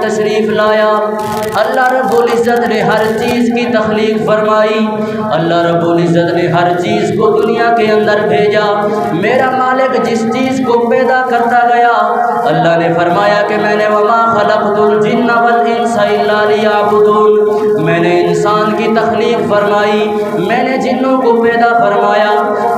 تشریف لایا۔ اللہ رب العزت نے ہر چیز کی تخلیق فرمائی، اللہ رب العزت نے ہر چیز کو دنیا کے اندر بھیجا۔ میرا مالک جس چیز کو پیدا کرتا گیا، اللہ نے فرمایا کہ میں نے وما خلقت الجن والانس الا لیعبدون، میں نے انسان کی تخلیق فرمائی، میں نے جنوں کو پیدا فرمایا۔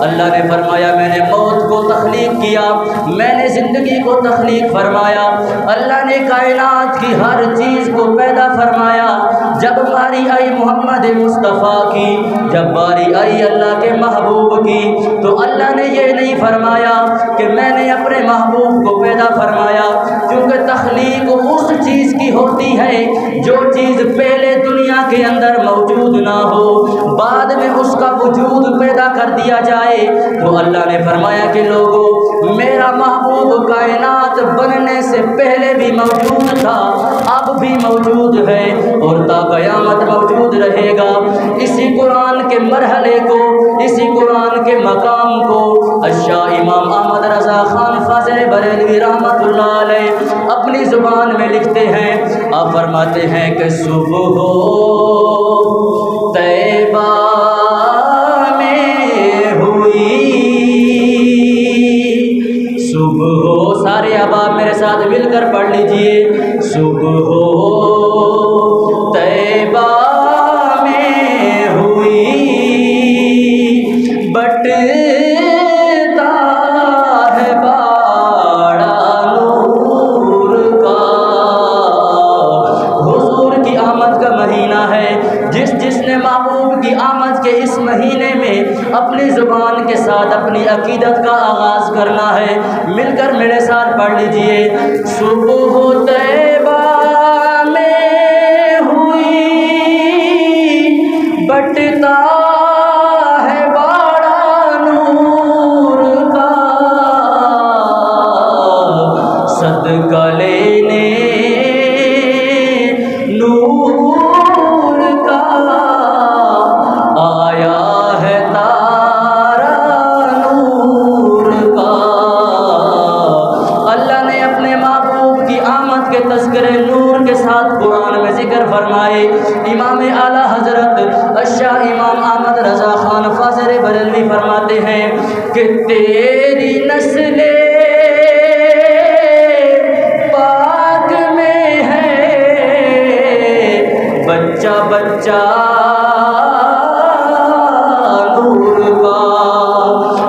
اللہ نے فرمایا میں نے موت کو تخلیق کیا، میں نے زندگی کو تخلیق فرمایا۔ اللہ نے کائنات کی ہر چیز کو پیدا فرمایا۔ جب باری آئی محمد مصطفیٰ کی، جب باری آئی اللہ کے محبوب کی، تو اللہ نے یہ نہیں فرمایا کہ میں نے اپنے محبوب کو پیدا فرمایا، کیونکہ تخلیق اس چیز کی ہوتی ہے جو چیز پہلے دنیا کے اندر موجود نہ ہو، بعد میں اس کا وجود پیدا کر دیا جائے۔ تو اللہ نے فرمایا کہ لوگوں، میرا محبوب کائنات بننے سے پہلے بھی موجود تھا، اب بھی موجود ہے اور تا قیامت موجود رہے گا۔ اسی قرآن کے مرحلے کو، اسی قرآن کے مقام کو الشاہ امام احمد رضا خان فاضل بریلوی رحمۃ اللہ علیہ اپنی زبان میں لکھتے ہیں۔ آپ فرماتے ہیں کہ صبح طیبہ میں ہوئی، صبح، سارے احباب میرے ساتھ مل کر پڑھ لیجئے، صبح طیبہ میں ہوئی، بٹتا ہے باڑا نور کا۔ حضور کی آمد کا مہینہ ہے، جس نے محبوب کی آمد کے اس مہینے میں اپنی زبان کے ساتھ اپنی عقیدت کا آغاز کرنا ہے، مل کر میرے ساتھ پڑھ لیجئے، صبح طیبہ میں ہوئی، بٹتا ہے باڑا نور کا، صدقہ لینے نور کا آیا ہے تارا نور کا۔ اللہ نے اپنے محبوب کی آمد کے تذکرے نور کے ساتھ قرآن میں ذکر فرمائے۔ امام اعلیٰ حضرت الشاہ امام احمد رضا خان فاضل بریلوی فرماتے ہیں کہ تیری نسل پاک میں ہے بچہ بچہ نور کا۔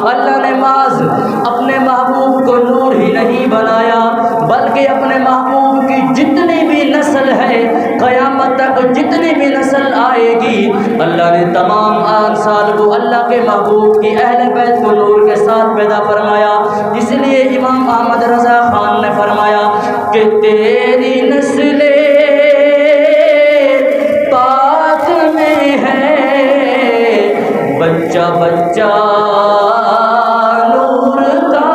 اللہ نے معاذ اپنے محبوب کو نور ہی نہیں بنایا، بلکہ اپنے محبوب کی جتنی بھی نسل ہے، قیامت تک جتنی بھی نسل آئے گی، اللہ نے تمام انسال کو اللہ کے محبوب کی اہل بیت کو نور کے ساتھ پیدا فرمایا۔ اس لیے امام احمد رضا خان نے فرمایا کہ تیری نسل پاک میں ہے بچہ بچہ نور کا۔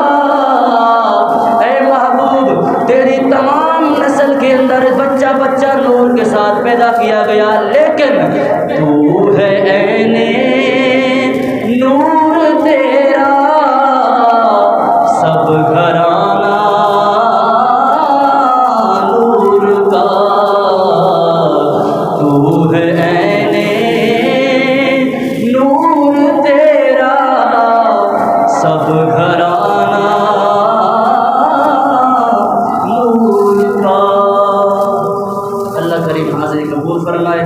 اے محبوب، تیری تمام نسل کے اندر بچہ بچہ نور کے ساتھ پیدا کیا گیا، لیکن تو ہے عین نور، تیرا سب گھرانہ نور کا، تو ہے عین نور، تیرا سب گھرانہ نور کا۔ اللہ کریم حاضری قبول فرمائے۔